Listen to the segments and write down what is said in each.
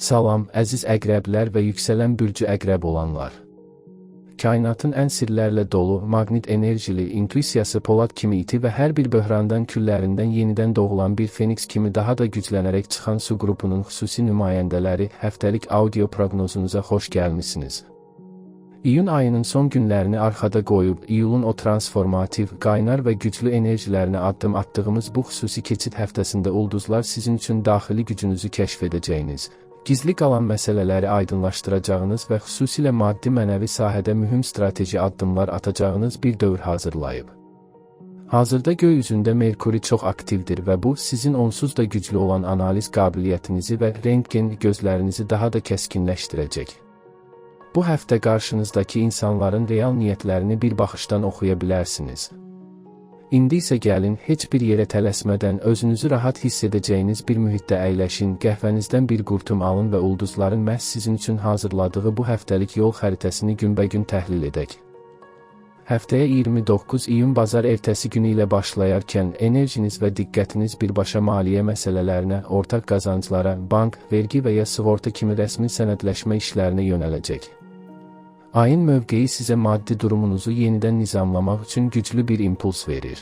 Salam, əziz əqrəblər və yüksələn bürcü əqrəb olanlar. Kainatın ən sirlərlə dolu, maqnit enerjili, intuisiyası polad kimi iti və hər bir böhrandan küllərindən yenidən doğulan bir feniks kimi daha da güclənərək çıxan su qrupunun xüsusi nümayəndələri, həftəlik audio proqnozunuza xoş gəlmisiniz. İyun ayının son günlərini arxada qoyub, iyulun o transformativ, qaynar və güclü enerjilərinə addım attığımız bu xüsusi keçid həftəsində ulduzlar sizin üçün daxili gücünüzü kəşf edəcəyiniz, gizli qalan məsələləri aydınlaşdıracağınız və xüsusilə maddi-mənəvi sahədə mühüm strateji addımlar atacağınız bir dövr hazırlayıb. Hazırda göy üzündə Merkuri çox aktivdir və bu, sizin onsuz da güclü olan analiz qabiliyyətinizi və rentgen gözlərinizi daha da kəskinləşdirəcək. Bu həftə qarşınızdakı insanların real niyyətlərini bir baxışdan oxuya bilərsiniz. İndi isə gəlin, heç bir yerə tələsmədən özünüzü rahat hiss edəcəyiniz bir mühitdə əyləşin, qəhvənizdən bir qurtum alın və ulduzların məhz sizin üçün hazırladığı bu həftəlik yol xəritəsini günbəgün təhlil edək. Həftəyə 29 iyun bazar ertəsi günü ilə başlayarkən enerjiniz və diqqətiniz birbaşa maliyyə məsələlərinə, ortaq qazanclara, bank, vergi və ya sığorta kimi rəsmi sənədləşmə işlərinə yönələcək. Ayın mövqeyi sizə maddi durumunuzu yenidən nizamlamaq üçün güclü bir impuls verir.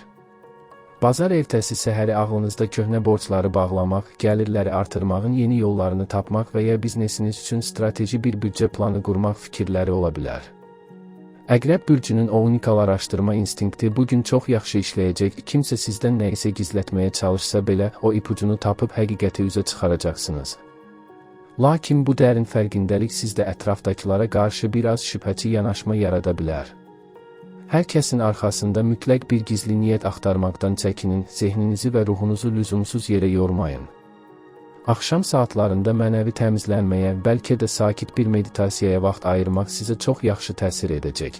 Bazar ertəsi səhəri ağlınızda köhnə borcları bağlamaq, gəlirləri artırmağın yeni yollarını tapmaq və ya biznesiniz üçün strateji bir büdcə planı qurmaq fikirləri ola bilər. Əqrəb bürcünün o unikal araşdırma instinkti bugün çox yaxşı işləyəcək, kimsə sizdən nəyisə gizlətməyə çalışsa belə, o ipucunu tapıb həqiqəti üzə çıxaracaqsınız. Lakin bu dərin fərqindəlik sizdə ətrafdakılara qarşı biraz şübhəçi yanaşma yarada bilər. Hər kəsin arxasında mütləq bir gizli niyyət axtarmaqdan çəkinin, zehninizi və ruhunuzu lüzumsuz yerə yormayın. Axşam saatlarında mənəvi təmizlənməyə, bəlkə də sakit bir meditasiyaya vaxt ayırmaq sizə çox yaxşı təsir edəcək.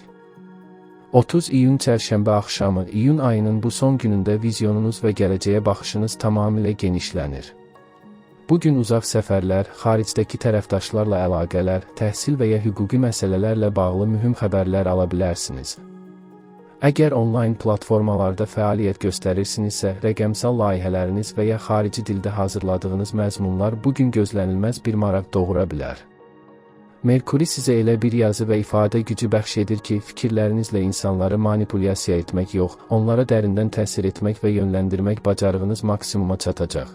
30 iyun çərşənbə axşamı, iyun ayının bu son günündə vizyonunuz və gələcəyə baxışınız tamamilə genişlənir. Bugün uzaq səfərlər, xaricdəki tərəfdaşlarla əlaqələr, təhsil və ya hüquqi məsələlərlə bağlı mühüm xəbərlər ala bilərsiniz. Əgər onlayn platformalarda fəaliyyət göstərirsinizsə, rəqəmsal layihələriniz və ya xarici dildə hazırladığınız məzmunlar bugün gözlənilməz bir maraq doğura bilər. Merkuri sizə elə bir yazı və ifadə gücü bəxş edir ki, fikirlərinizlə insanları manipulyasiya etmək yox, onlara dərindən təsir etmək və yönləndirmək bacarığınız maksimuma çatacaq.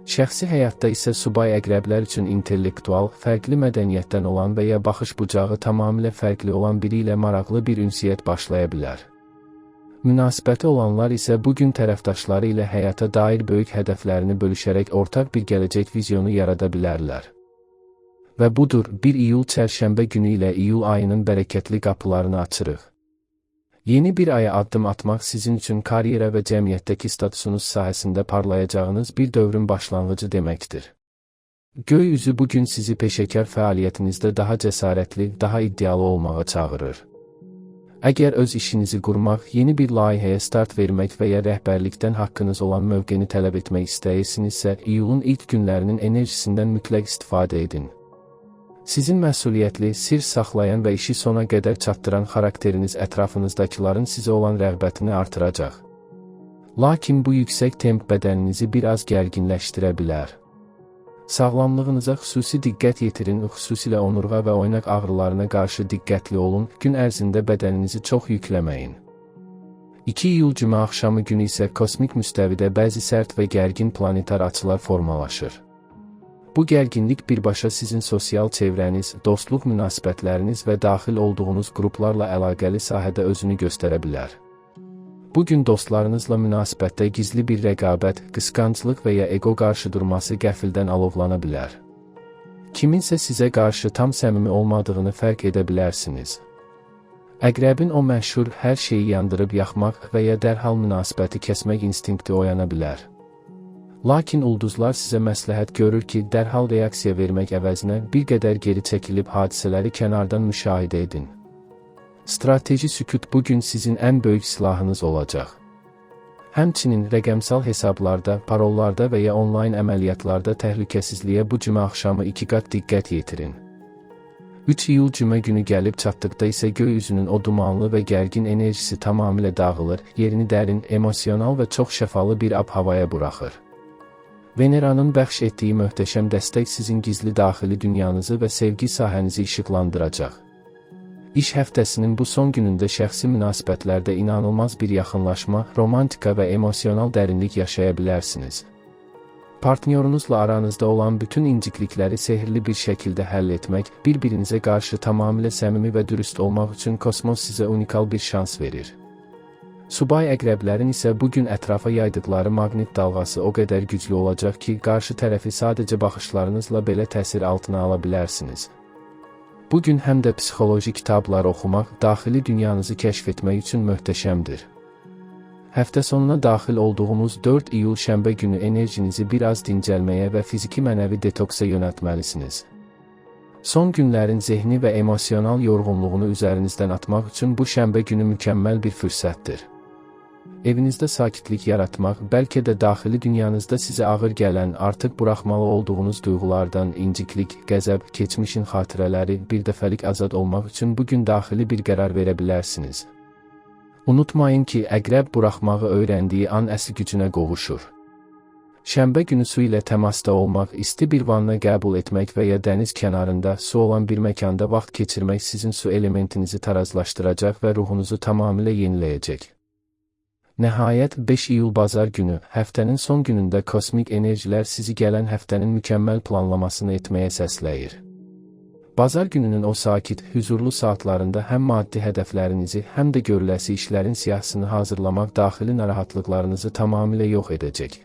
Şəxsi həyatda isə subay əqrəblər üçün intellektual, fərqli mədəniyyətdən olan və ya baxış bucağı tamamilə fərqli olan biri ilə maraqlı bir ünsiyyət başlaya bilər. Münasibəti olanlar isə bugün tərəfdaşları ilə həyata dair böyük hədəflərini bölüşərək ortaq bir gələcək vizyonu yarada bilərlər. Və budur, 1 iyul çərşənbə günü ilə iyul ayının bərəkətli qapılarını açırıq. Yeni bir aya addım atmaq sizin üçün karyera və cəmiyyətdəki statusunuz sahəsində parlayacağınız bir dövrün başlanğıcı deməkdir. Göy üzü bugün sizi peşəkar fəaliyyətinizdə daha cəsarətli, daha iddialı olmağa çağırır. Əgər öz işinizi qurmaq, yeni bir layihəyə start vermək və ya rəhbərlikdən haqqınız olan mövqeni tələb etmək istəyirsinizsə, iyulun ilk günlərinin enerjisindən mütləq istifadə edin. Sizin məsuliyyətli, sir saxlayan və işi sona qədər çatdıran xarakteriniz ətrafınızdakıların sizə olan rəğbətini artıracaq. Lakin bu yüksək temp bədəninizi biraz gərginləşdirə bilər. Sağlamlığınıza xüsusi diqqət yetirin, xüsusilə onurğa və oynaq ağrılarına qarşı diqqətli olun, gün ərzində bədəninizi çox yükləməyin. 2 iyul cümə axşamı günü isə kosmik müstəvidə bəzi sərt və gərgin planetar açılar formalaşır. Bu gərginlik birbaşa sizin sosial çevrəniz, dostluq münasibətləriniz və daxil olduğunuz qruplarla əlaqəli sahədə özünü göstərə bilər. Bugün dostlarınızla münasibətdə gizli bir rəqabət, qısqanclıq və ya ego qarşıdurması qəfildən alovlana bilər. Kiminsə sizə qarşı tam səmimi olmadığını fərq edə bilərsiniz. Əqrəbin o məşhur hər şeyi yandırıb yaxmaq və ya dərhal münasibəti kəsmək instinkti oyana bilər. Lakin ulduzlar sizə məsləhət görür ki, dərhal reaksiya vermək əvəzinə bir qədər geri çəkilib hadisələri kənardan müşahidə edin. Strateji sükut bugün sizin ən böyük silahınız olacaq. Həmçinin rəqəmsal hesablarda, parollarda və ya onlayn əməliyyatlarda təhlükəsizliyə bu cümə axşamı 2 qat diqqət yetirin. 3 iyul cümə günü gəlib çatdıqda isə göy üzünün o dumanlı və gərgin enerjisi tamamilə dağılır, yerini dərin, emosional və çox şəfalı bir ab-havaya buraxır. Veneranın bəxş etdiyi möhtəşəm dəstək sizin gizli daxili dünyanızı və sevgi sahənizi işıqlandıracaq. İş həftəsinin bu son günündə şəxsi münasibətlərdə inanılmaz bir yaxınlaşma, romantika və emosional dərinlik yaşaya bilərsiniz. Partnyorunuzla aranızda olan bütün inciklikləri sehirli bir şəkildə həll etmək, bir-birinizə qarşı tamamilə səmimi və dürüst olmaq üçün kosmos sizə unikal bir şans verir. Subay əqrəblərin isə bugün ətrafa yaydıqları maqnit dalğası o qədər güclü olacaq ki, qarşı tərəfi sadəcə baxışlarınızla belə təsir altına ala bilərsiniz. Bugün həm də psixoloji kitablar oxumaq, daxili dünyanızı kəşf etmək üçün möhtəşəmdir. Həftə sonuna daxil olduğumuz 4 iyul şənbə günü enerjinizi biraz dincəlməyə və fiziki-mənəvi detoksa yönəltməlisiniz. Son günlərin zehni və emosional yorğunluğunu üzərinizdən atmaq üçün bu şənbə günü mükəmməl bir fürsətdir. Evinizdə sakitlik yaratmaq, bəlkə də daxili dünyanızda sizə ağır gələn, artıq buraxmalı olduğunuz duyğulardan inciklik, qəzəb, keçmişin xatirələri, birdəfəlik azad olmaq üçün bugün daxili bir qərar verə bilərsiniz. Unutmayın ki, əqrəb buraxmağı öyrəndiyi an əsl gücünə qovuşur. Şənbə günü su ilə təmasda olmaq, isti bir vanna qəbul etmək və ya dəniz kənarında, su olan bir məkanda vaxt keçirmək sizin su elementinizi tarazlaşdıracaq və ruhunuzu tamamilə yeniləyəcək. Nəhayət 5 iyul bazar günü, həftənin son günündə kosmik enerjilər sizi gələn həftənin mükəmməl planlamasını etməyə səsləyir. Bazar gününün o sakit, hüzurlu saatlarında həm maddi hədəflərinizi, həm də görüləsi işlərin siyahısını hazırlamaq daxili narahatlıqlarınızı tamamilə yox edəcək.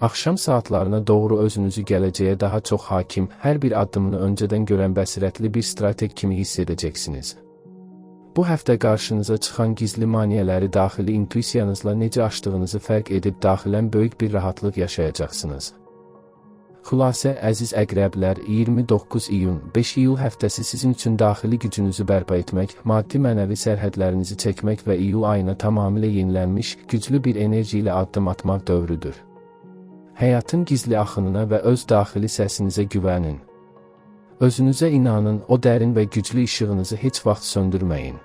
Axşam saatlarına doğru özünüzü gələcəyə daha çox hakim, hər bir addımını öncədən görən bəsirətli bir strateg kimi hiss edəcəksiniz. Bu həftə qarşınıza çıxan gizli maneələri daxili intuisiyanızla necə aşdığınızı fərq edib daxilən böyük bir rahatlıq yaşayacaqsınız. Xülasə, əziz əqrəblər, 29 iyun, 5 iyul həftəsi sizin üçün daxili gücünüzü bərpa etmək, maddi-mənəvi sərhədlərinizi çəkmək və iyul ayına tamamilə yenilənmiş, güclü bir enerji ilə addım atmaq dövrüdür. Həyatın gizli axınına və öz daxili səsinizə güvənin. Özünüzə inanın, o dərin və güclü işığınızı heç vaxt söndürməyin.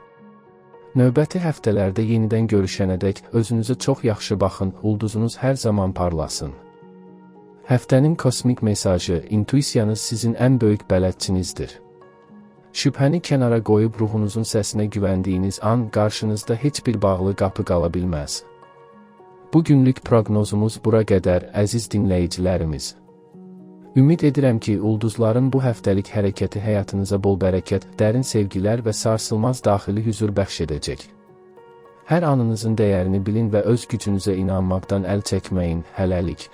Növbəti həftələrdə yenidən görüşənədək özünüzə çox yaxşı baxın, ulduzunuz hər zaman parlasın. Həftənin kosmik mesajı, intuisiyanız sizin ən böyük bələdçinizdir. Şübhəni kənara qoyub ruhunuzun səsinə güvəndiyiniz an qarşınızda heç bir bağlı qapı qala bilməz. Bugünlük proqnozumuz bura qədər, əziz dinləyicilərimiz. Ümid edirəm ki, ulduzların bu həftəlik hərəkəti həyatınıza bol bərəkət, dərin sevgilər və sarsılmaz daxili hüzur bəxş edəcək. Hər anınızın dəyərini bilin və öz gücünüzə inanmaqdan əl çəkməyin, hələlik.